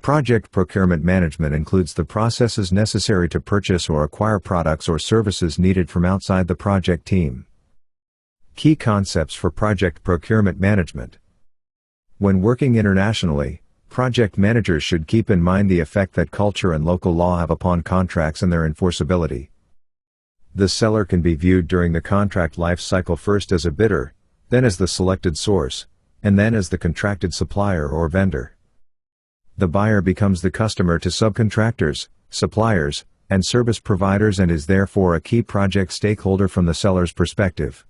Project procurement management includes the processes necessary to purchase or acquire products or services needed from outside the project team. Key concepts for project procurement management. When working internationally, project managers should keep in mind the effect that culture and local law have upon contracts and their enforceability. The seller can be viewed during the contract life cycle first as a bidder, then as the selected source, and then as the contracted supplier or vendor. The buyer becomes the customer to subcontractors, suppliers, and service providers and is therefore a key project stakeholder from the seller's perspective.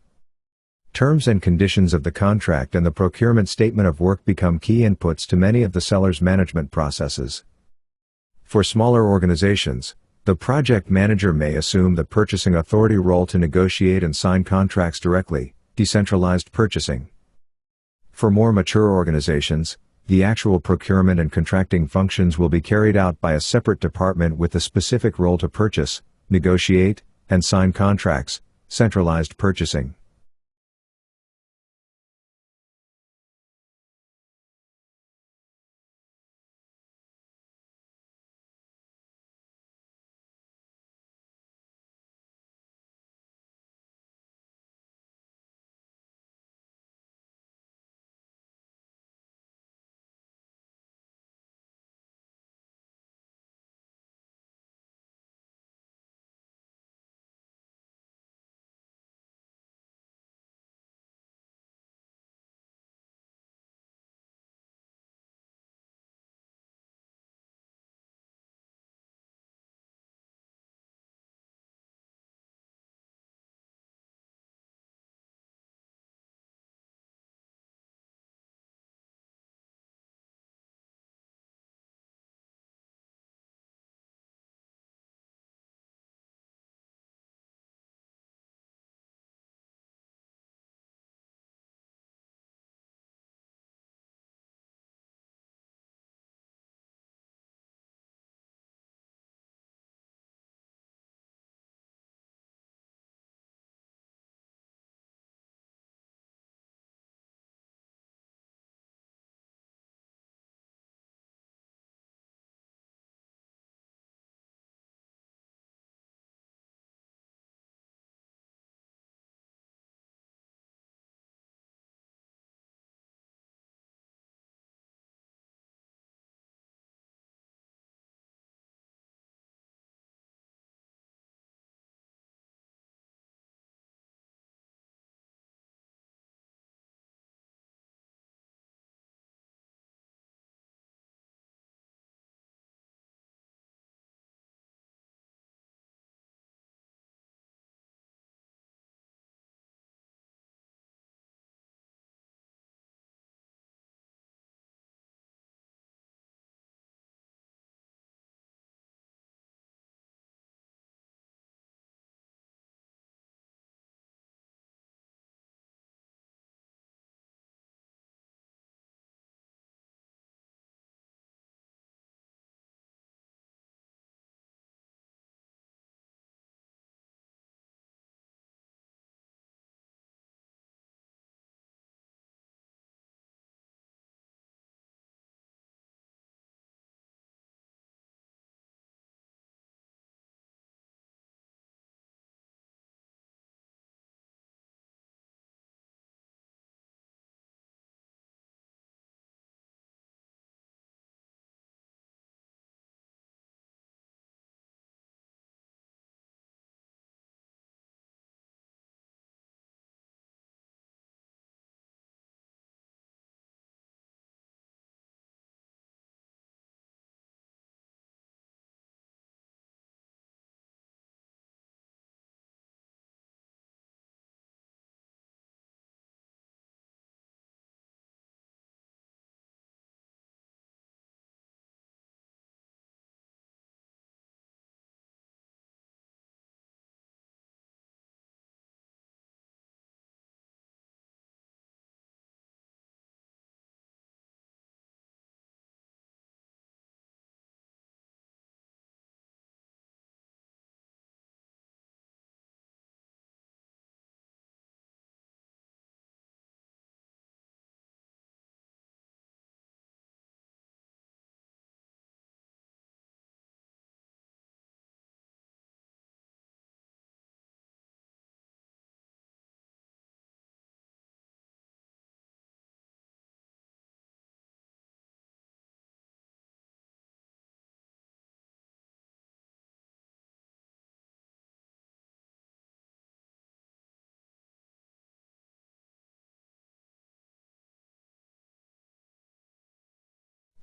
Terms and conditions of the contract and the procurement statement of work become key inputs to many of the seller's management processes. For smaller organizations, the project manager may assume the purchasing authority role to negotiate and sign contracts directly, decentralized purchasing. For more mature organizations, the actual procurement and contracting functions will be carried out by a separate department with the specific role to purchase, negotiate, and sign contracts, centralized purchasing.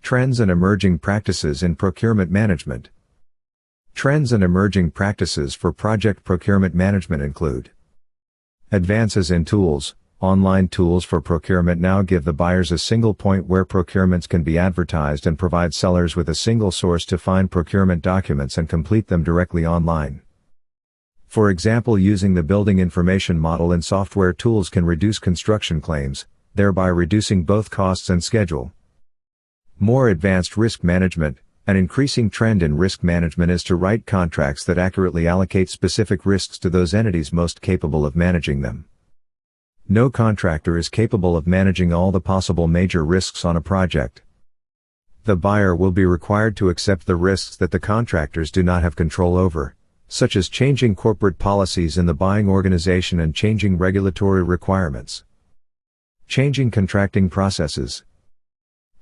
Trends and emerging practices in procurement management. Trends and emerging practices for project procurement management include advances in tools. Online tools for procurement now give the buyers a single point where procurements can be advertised and provide sellers with a single source to find procurement documents and complete them directly online. For example, using the building information model in software tools can reduce construction claims, thereby reducing both costs and schedule. More advanced risk management. An increasing trend in risk management is to write contracts that accurately allocate specific risks to those entities most capable of managing them. No contractor is capable of managing all the possible major risks on a project. The buyer will be required to accept the risks that the contractors do not have control over, such as changing corporate policies in the buying organization and changing regulatory requirements. Changing contracting processes.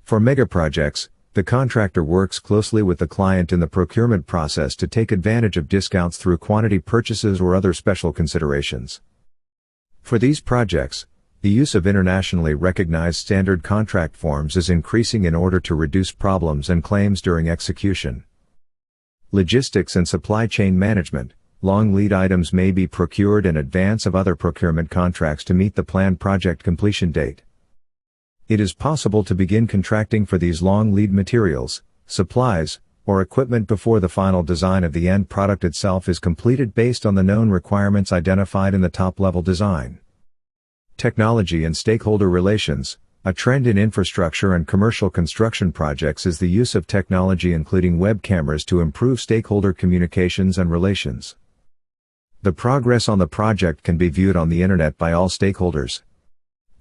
For megaprojects, the contractor works closely with the client in the procurement process to take advantage of discounts through quantity purchases or other special considerations. For these projects, the use of internationally recognized standard contract forms is increasing in order to reduce problems and claims during execution. Logistics and supply chain management. Long lead items may be procured in advance of other procurement contracts to meet the planned project completion date. It is possible to begin contracting for these long lead materials, supplies, or equipment before the final design of the end product itself is completed based on the known requirements identified in the top-level design. Technology and stakeholder relations. A trend in infrastructure and commercial construction projects is the use of technology including web cameras to improve stakeholder communications and relations. The progress on the project can be viewed on the internet by all stakeholders.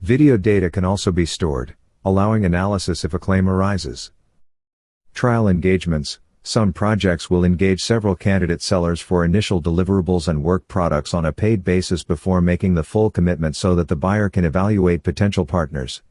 Video data can also be stored, allowing analysis if a claim arises. Trial engagements. Some projects will engage several candidate sellers for initial deliverables and work products on a paid basis before making the full commitment so that the buyer can evaluate potential partners.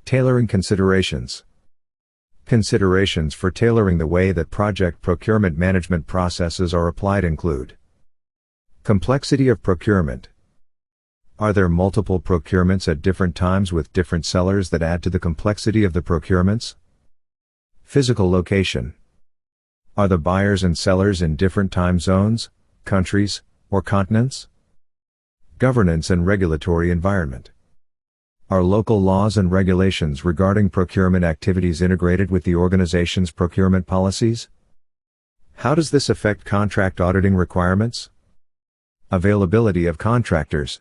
Tailoring Considerations. Considerations for tailoring the way that project procurement management processes are applied include: complexity of procurement. Are there multiple procurements at different times with different sellers that add to the complexity of the procurements? Physical location. Are the buyers and sellers in different time zones, countries, or continents? Governance and regulatory environment. Are local laws and regulations regarding procurement activities integrated with the organization's procurement policies? How does this affect contract auditing requirements? Availability of contractors.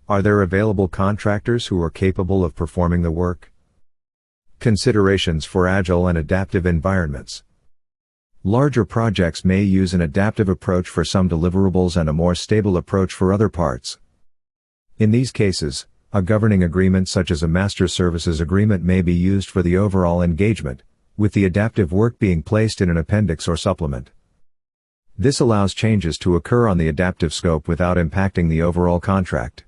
Are there available contractors who are capable of performing the work? Considerations for agile and adaptive environments. Larger projects may use an adaptive approach for some deliverables and a more stable approach for other parts. In these cases, a governing agreement such as a master services agreement may be used for the overall engagement, with the adaptive work being placed in an appendix or supplement. This allows changes to occur on the adaptive scope without impacting the overall contract.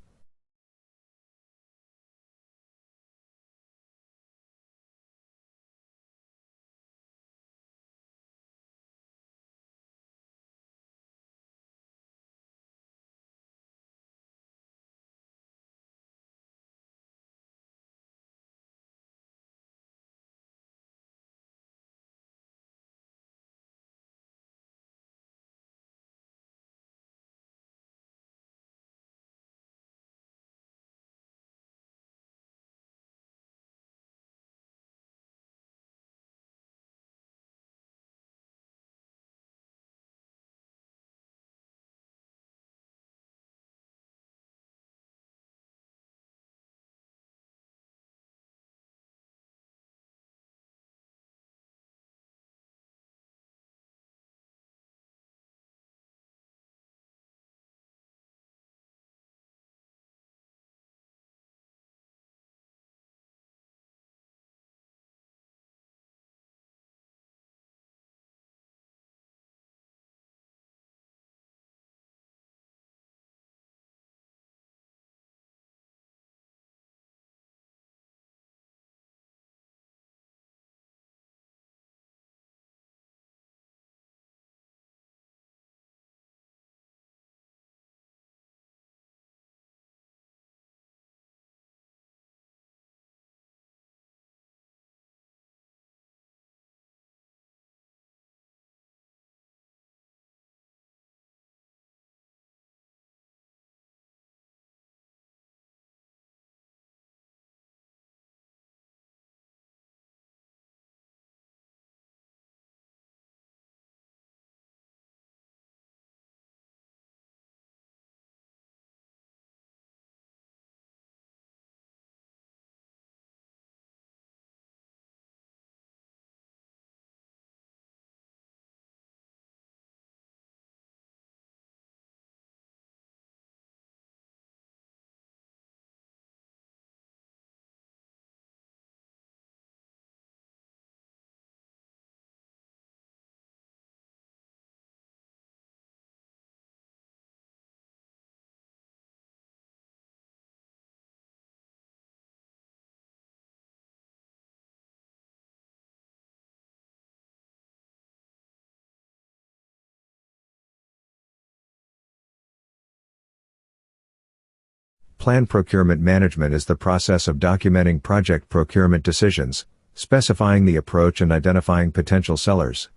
Planned procurement management is the process of documenting project procurement decisions, specifying the approach and identifying potential sellers.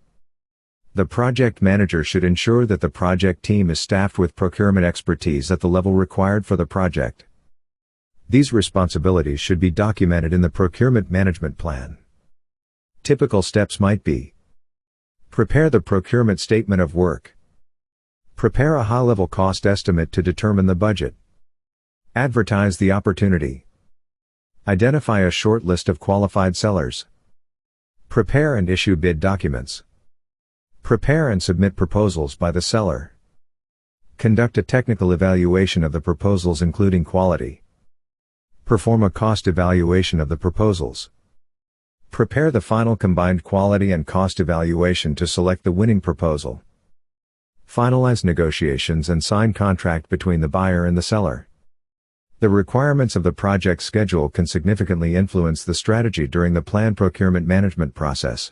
The project manager should ensure that the project team is staffed with procurement expertise at the level required for the project. These responsibilities should be documented in the procurement management plan. Typical steps might be: prepare the procurement statement of work. Prepare a high-level cost estimate to determine the budget. Advertise the opportunity. Identify a short list of qualified sellers. Prepare and issue bid documents. Prepare and submit proposals by the seller. Conduct a technical evaluation of the proposals including quality. Perform a cost evaluation of the proposals. Prepare the final combined quality and cost evaluation to select the winning proposal. Finalize negotiations and sign contract between the buyer and the seller. The requirements of the project schedule can significantly influence the strategy during the planned procurement management process.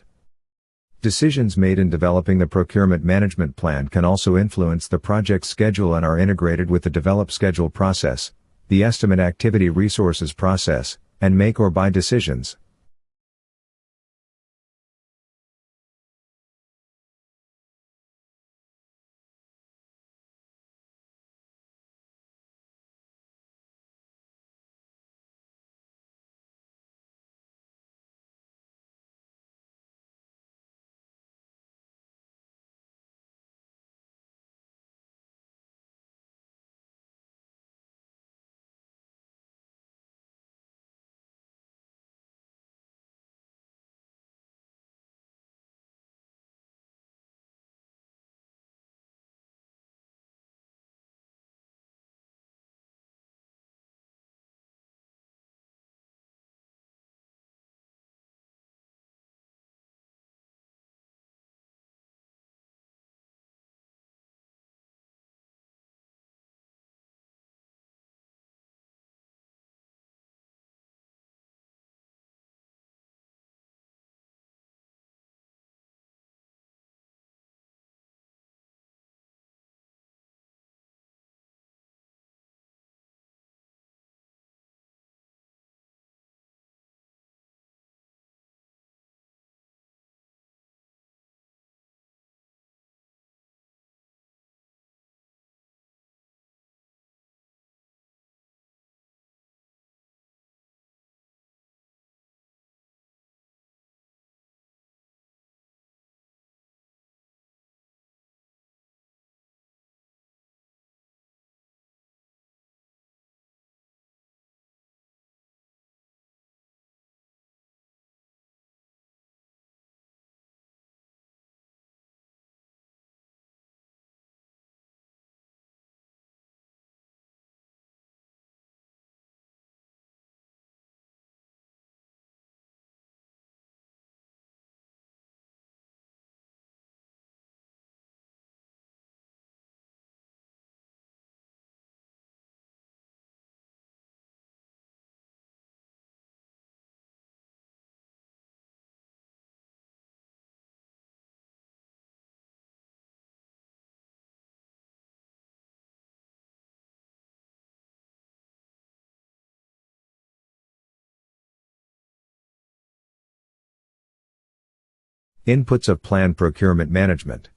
Decisions made in developing the procurement management plan can also influence the project schedule and are integrated with the develop schedule process, the estimate activity resources process, and make or buy decisions. Inputs of planned procurement management.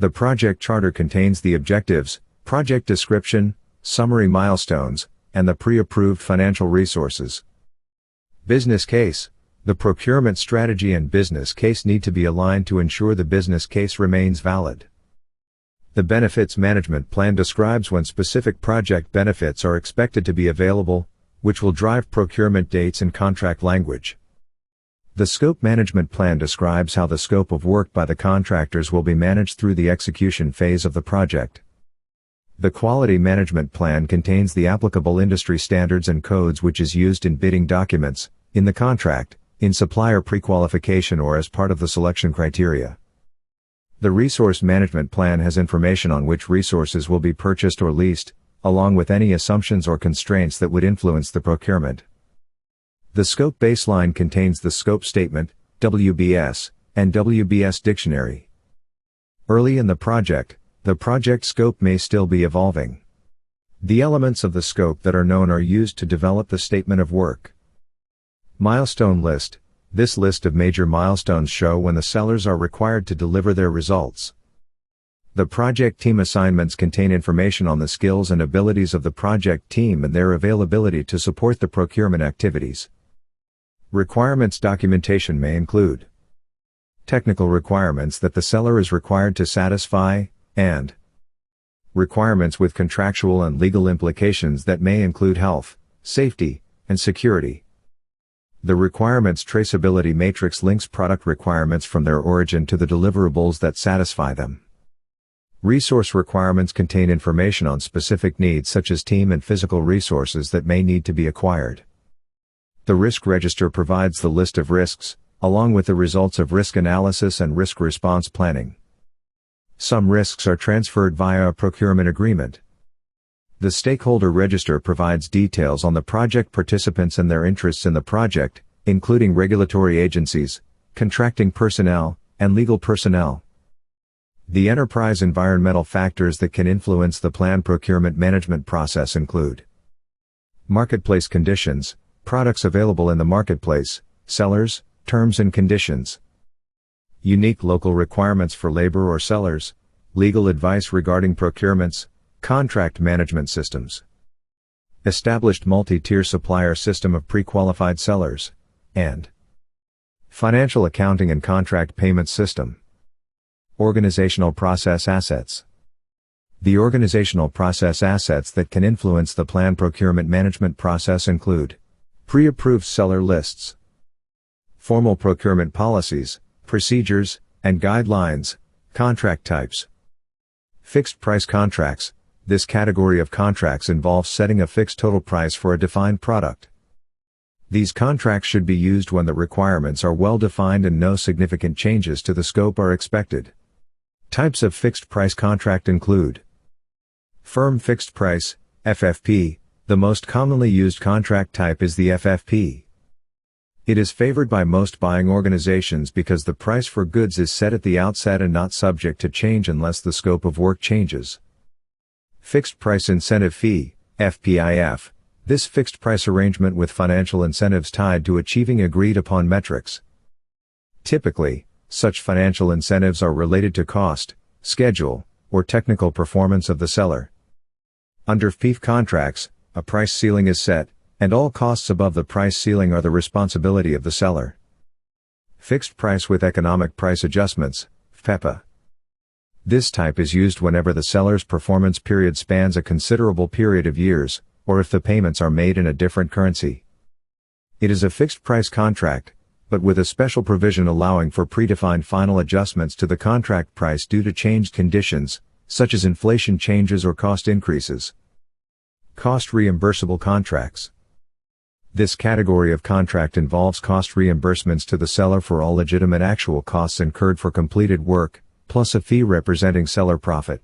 The project charter contains the objectives, project description, summary milestones, and the pre-approved financial resources. Business case. The procurement strategy and business case need to be aligned to ensure the business case remains valid. The benefits management plan describes when specific project benefits are expected to be available, which will drive procurement dates and contract language. The scope management plan describes how the scope of work by the contractors will be managed through the execution phase of the project. The quality management plan contains the applicable industry standards and codes which is used in bidding documents, in the contract, in supplier pre-qualification or as part of the selection criteria. The resource management plan has information on which resources will be purchased or leased, along with any assumptions or constraints that would influence the procurement. The scope baseline contains the scope statement, WBS, and WBS dictionary. Early in the project scope may still be evolving. The elements of the scope that are known are used to develop the statement of work. Milestone list. This list of major milestones show when the sellers are required to deliver their results. The project team assignments contain information on the skills and abilities of the project team and their availability to support the procurement activities. Requirements documentation may include technical requirements that the seller is required to satisfy, and requirements with contractual and legal implications that may include health, safety, and security. The requirements traceability matrix links product requirements from their origin to the deliverables that satisfy them. Resource requirements contain information on specific needs such as team and physical resources that may need to be acquired. The risk register provides the list of risks, along with the results of risk analysis and risk response planning. Some risks are transferred via a procurement agreement. The Stakeholder Register provides details on the project participants and their interests in the project, including regulatory agencies, contracting personnel, and legal personnel. The enterprise environmental factors that can influence the planned procurement management process include marketplace conditions, products available in the marketplace, sellers, terms and conditions, unique local requirements for labor or sellers, legal advice regarding procurements, contract management systems, established multi-tier supplier system of pre-qualified sellers, and financial accounting and contract payment system. Organizational process assets. The organizational process assets that can influence the planned procurement management process include pre-approved seller lists, formal procurement policies, procedures, and guidelines, contract types, fixed price contracts. This category of contracts involves setting a fixed total price for a defined product. These contracts should be used when the requirements are well defined and no significant changes to the scope are expected. Types of fixed price contract include firm fixed price, FFP. The most commonly used contract type is the FFP. It is favored by most buying organizations because the price for goods is set at the outset and not subject to change unless the scope of work changes. Fixed price incentive fee, FPIF. This fixed price arrangement with financial incentives tied to achieving agreed upon metrics. Typically, such financial incentives are related to cost, schedule, or technical performance of the seller. Under FPIF contracts, a price ceiling is set, and all costs above the price ceiling are the responsibility of the seller. Fixed price with economic price adjustments, FEPA. This type is used whenever the seller's performance period spans a considerable period of years, or if the payments are made in a different currency. It is a fixed price contract, but with a special provision allowing for predefined final adjustments to the contract price due to changed conditions, such as inflation changes or cost increases. Cost reimbursable contracts. This category of contract involves cost reimbursements to the seller for all legitimate actual costs incurred for completed work, plus a fee representing seller profit.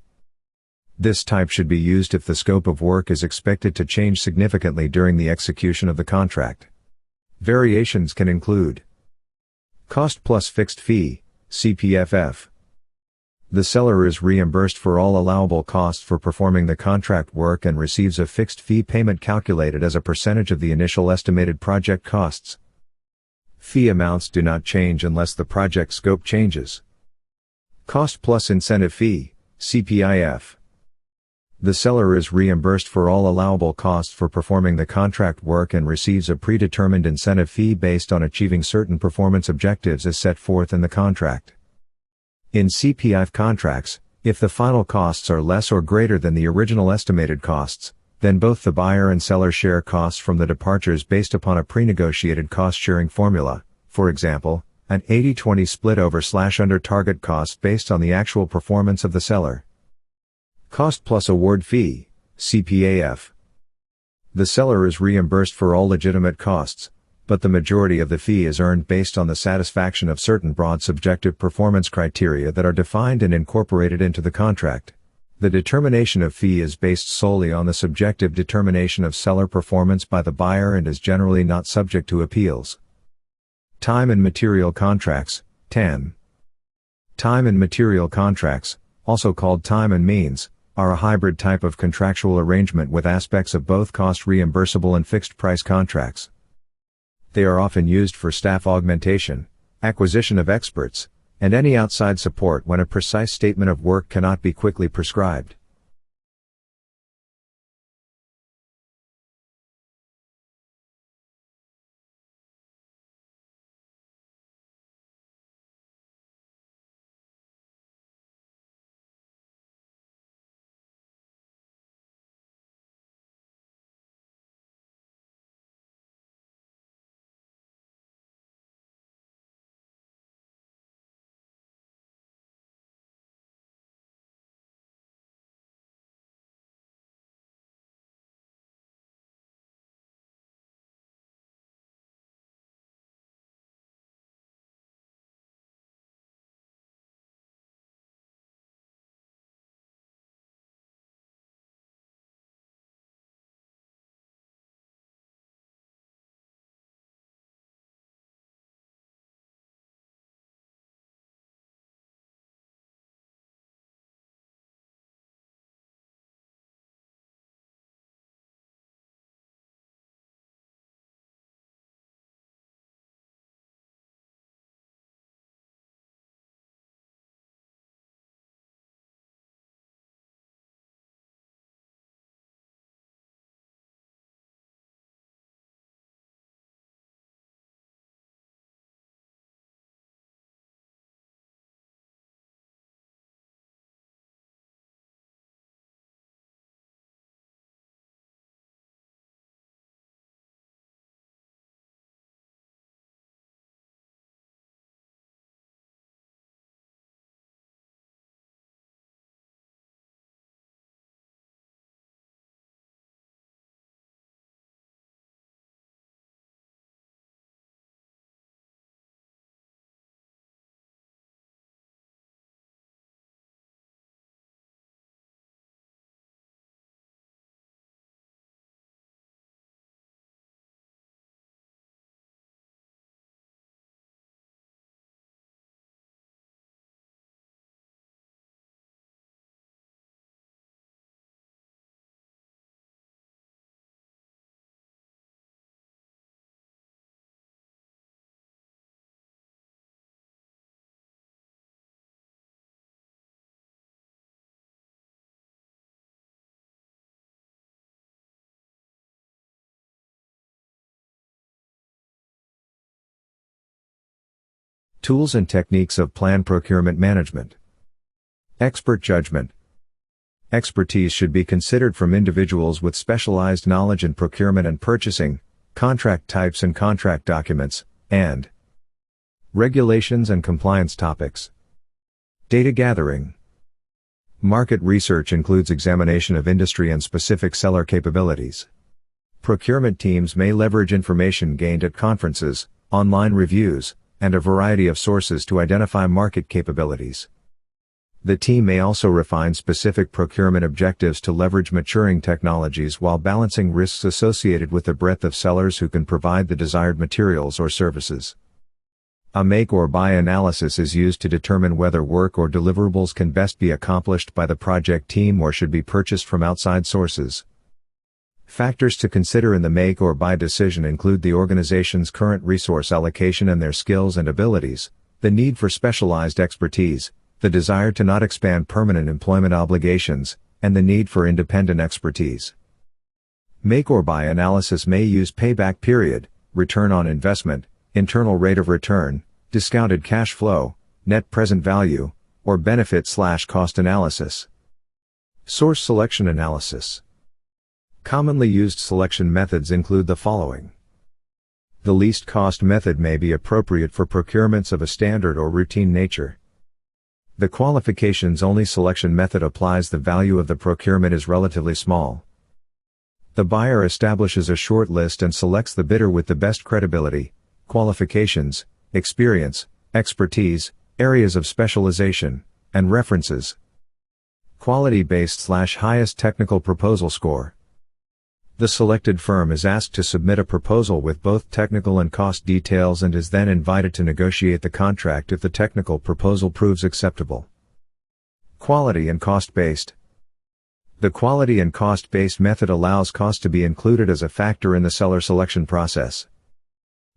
This type should be used if the scope of work is expected to change significantly during the execution of the contract. Variations can include cost plus fixed fee, CPFF. The seller is reimbursed for all allowable costs for performing the contract work and receives a fixed fee payment calculated as a percentage of the initial estimated project costs. Fee amounts do not change unless the project scope changes. Cost plus incentive fee, CPIF. The seller is reimbursed for all allowable costs for performing the contract work and receives a predetermined incentive fee based on achieving certain performance objectives as set forth in the contract. In CPIF contracts, if the final costs are less or greater than the original estimated costs, then both the buyer and seller share costs from the departures based upon a pre-negotiated cost-sharing formula, for example, an 80-20 split over/under target cost based on the actual performance of the seller. Cost plus award fee, CPAF. The seller is reimbursed for all legitimate costs, but the majority of the fee is earned based on the satisfaction of certain broad subjective performance criteria that are defined and incorporated into the contract. The determination of fee is based solely on the subjective determination of seller performance by the buyer and is generally not subject to appeals. Time and material contracts, TAM. Time and material contracts, also called time and means, are a hybrid type of contractual arrangement with aspects of both cost reimbursable and fixed price contracts. They are often used for staff augmentation, acquisition of experts, and any outside support when a precise statement of work cannot be quickly prescribed. Tools and techniques of planned procurement management. Expert judgment. Expertise should be considered from individuals with specialized knowledge in procurement and purchasing, contract types and contract documents, and regulations and compliance topics. Data gathering. Market research includes examination of industry and specific seller capabilities. Procurement teams may leverage information gained at conferences, online reviews, and a variety of sources to identify market capabilities. The team may also refine specific procurement objectives to leverage maturing technologies while balancing risks associated with the breadth of sellers who can provide the desired materials or services. A make or buy analysis is used to determine whether work or deliverables can best be accomplished by the project team or should be purchased from outside sources. Factors to consider in the make or buy decision include the organization's current resource allocation and their skills and abilities, the need for specialized expertise, the desire to not expand permanent employment obligations, and the need for independent expertise. Make or buy analysis may use payback period, return on investment, internal rate of return, discounted cash flow, net present value, or benefit/cost analysis. Source selection analysis. Commonly used selection methods include the following. The least cost method may be appropriate for procurements of a standard or routine nature. The qualifications-only selection method applies the value of the procurement is relatively small. The buyer establishes a short list and selects the bidder with the best credibility, qualifications, experience, expertise, areas of specialization, and references. Quality-based/highest technical proposal score. The selected firm is asked to submit a proposal with both technical and cost details and is then invited to negotiate the contract if the technical proposal proves acceptable. Quality and cost-based. The quality and cost-based method allows cost to be included as a factor in the seller selection process.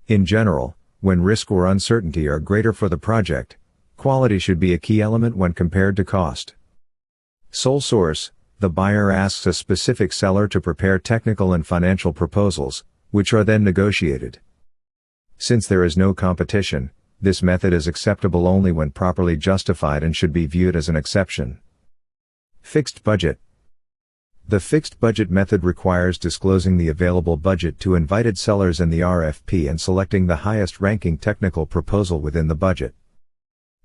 In general, when risk or uncertainty are greater for the project, quality should be a key element when compared to cost. Sole source. The buyer asks a specific seller to prepare technical and financial proposals, which are then negotiated. Since there is no competition, this method is acceptable only when properly justified and should be viewed as an exception. Fixed budget. The fixed budget method requires disclosing the available budget to invited sellers in the RFP and selecting the highest ranking technical proposal within the budget.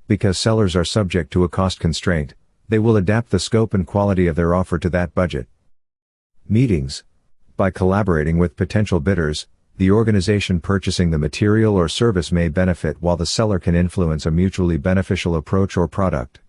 Because sellers are subject to a cost constraint, they will adapt the scope and quality of their offer to that budget. Meetings. By collaborating with potential bidders, the organization purchasing the material or service may benefit while the seller can influence a mutually beneficial approach or product.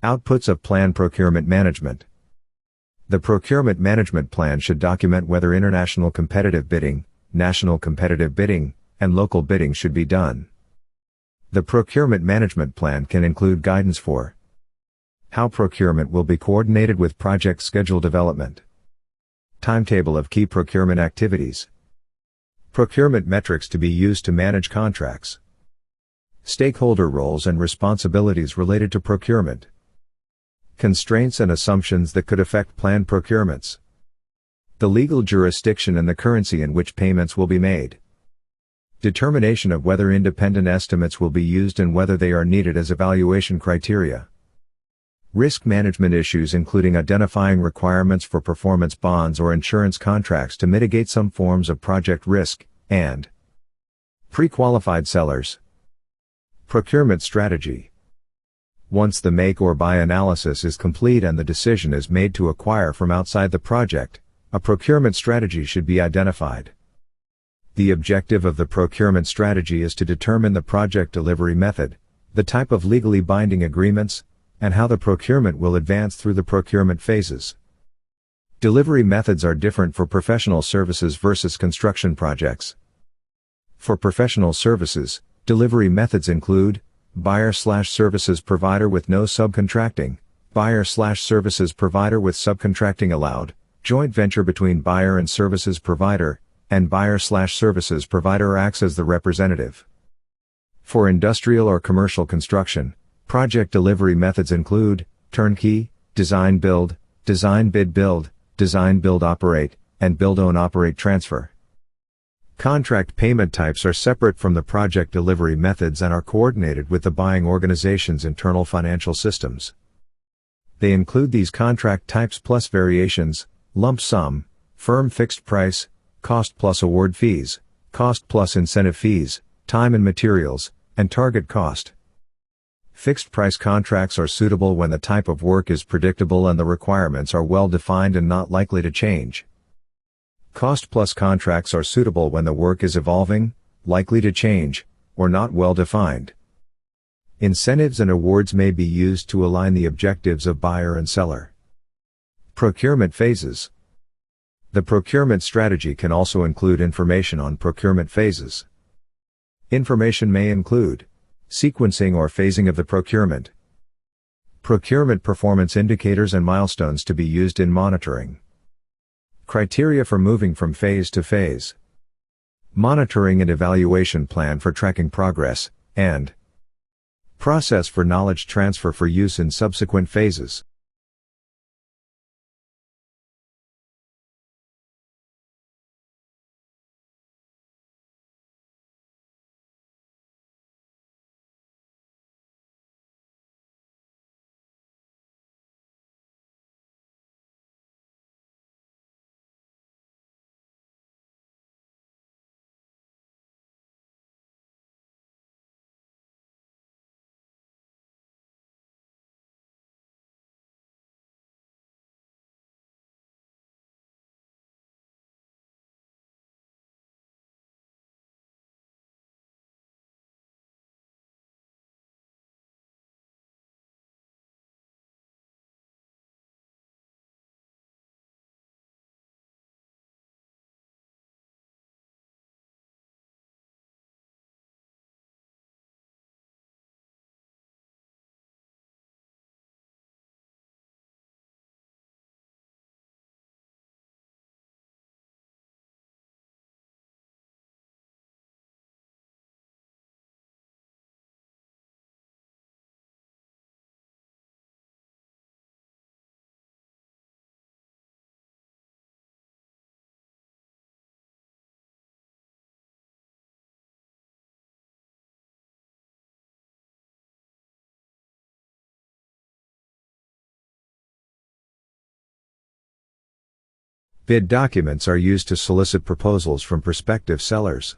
Outputs of Plan Procurement Management. The procurement management plan should document whether international competitive bidding, national competitive bidding, and local bidding should be done. The procurement management plan can include guidance for how procurement will be coordinated with project schedule development, timetable of key procurement activities, procurement metrics to be used to manage contracts, stakeholder roles and responsibilities related to procurement, constraints and assumptions that could affect planned procurements, the legal jurisdiction and the currency in which payments will be made, determination of whether independent estimates will be used and whether they are needed as evaluation criteria, risk management issues including identifying requirements for performance bonds or insurance contracts to mitigate some forms of project risk, and pre-qualified sellers. Procurement strategy. Once the make or buy analysis is complete and the decision is made to acquire from outside the project, a procurement strategy should be identified. The objective of the procurement strategy is to determine the project delivery method, the type of legally binding agreements, and how the procurement will advance through the procurement phases. Delivery methods are different for professional services versus construction projects. For professional services, delivery methods include buyer/services provider with no subcontracting, buyer/services provider with subcontracting allowed, joint venture between buyer and services provider, and buyer/services provider acts as the representative. For industrial or commercial construction, project delivery methods include turnkey, design build, design bid build, design build operate, and build own operate transfer. Contract payment types are separate from the project delivery methods and are coordinated with the buying organization's internal financial systems. They include these contract types plus variations: lump sum, firm fixed price, cost plus award fees, cost plus incentive fees, time and materials, and target cost. Fixed price contracts are suitable when the type of work is predictable and the requirements are well defined and not likely to change. Cost plus contracts are suitable when the work is evolving, likely to change, or not well defined. Incentives and awards may be used to align the objectives of buyer and seller. Procurement phases. The procurement strategy can also include information on procurement phases. Information may include sequencing or phasing of the procurement, procurement performance indicators and milestones to be used in monitoring, criteria for moving from phase to phase, monitoring and evaluation plan for tracking progress, and process for knowledge transfer for use in subsequent phases. Bid documents are used to solicit proposals from prospective sellers.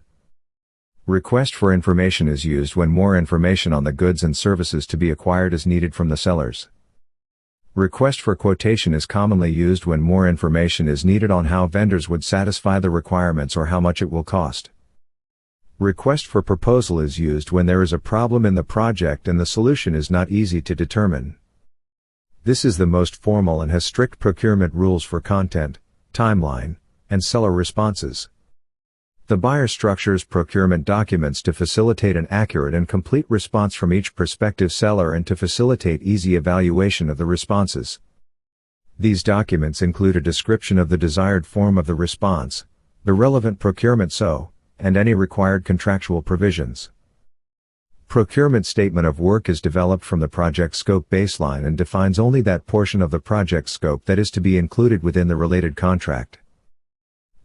Request for information is used when more information on the goods and services to be acquired is needed from the sellers. Request for quotation is commonly used when more information is needed on how vendors would satisfy the requirements or how much it will cost. Request for proposal is used when there is a problem in the project and the solution is not easy to determine. This is the most formal and has strict procurement rules for content, timeline, and seller responses. The buyer structures procurement documents to facilitate an accurate and complete response from each prospective seller and to facilitate easy evaluation of the responses. These documents include a description of the desired form of the response, the relevant procurement SOW, and any required contractual provisions. Procurement statement of work is developed from the project scope baseline and defines only that portion of the project scope that is to be included within the related contract.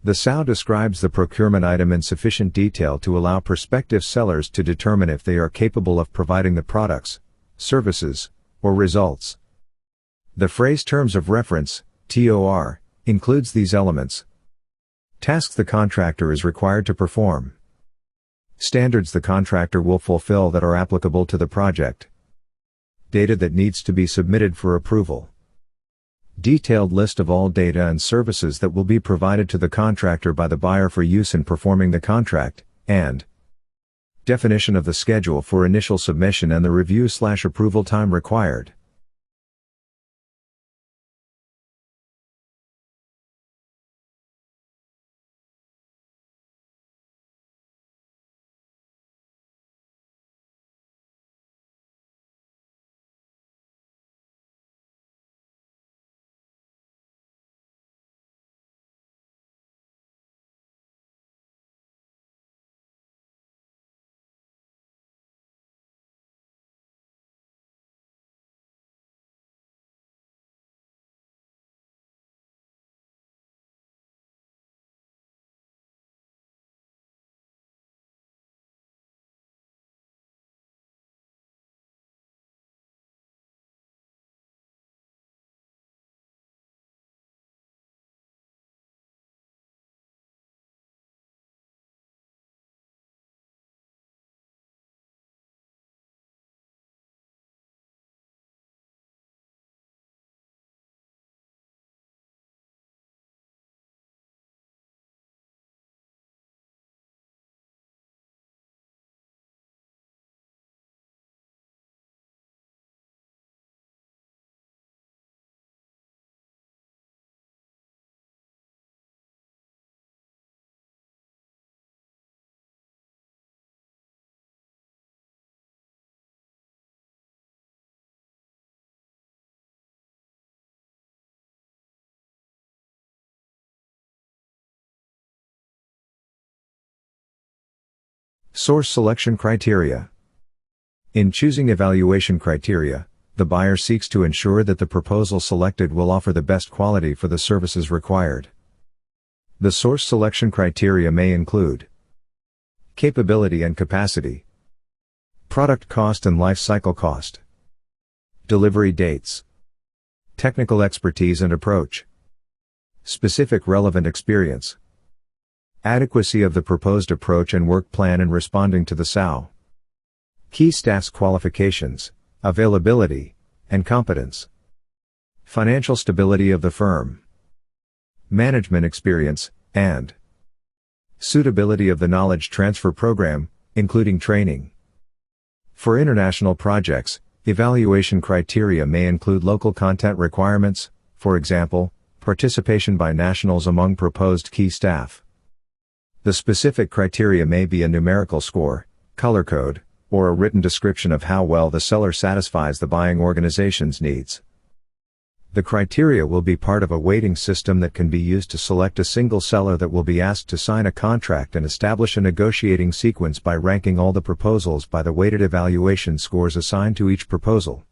The SOW describes the procurement item in sufficient detail to allow prospective sellers to determine if they are capable of providing the products, services, or results. The phrase terms of reference, TOR, includes these elements. Tasks the contractor is required to perform. Standards the contractor will fulfill that are applicable to the project. Data that needs to be submitted for approval. Detailed list of all data and services that will be provided to the contractor by the buyer for use in performing the contract, and definition of the schedule for initial submission and the review/approval time required. Source selection criteria. In choosing evaluation criteria, the buyer seeks to ensure that the proposal selected will offer the best quality for the services required. The source selection criteria may include capability and capacity, product cost and life cycle cost, delivery dates, technical expertise and approach, specific relevant experience, adequacy of the proposed approach and work plan in responding to the SOW, key staff's qualifications, availability, and competence, financial stability of the firm, management experience, and suitability of the knowledge transfer program, including training. For international projects, evaluation criteria may include local content requirements, for example, participation by nationals among proposed key staff. The specific criteria may be a numerical score, color code, or a written description of how well the seller satisfies the buying organization's needs. The criteria will be part of a weighting system that can be used to select a single seller that will be asked to sign a contract and establish a negotiating sequence by ranking all the proposals by the weighted evaluation scores assigned to each proposal.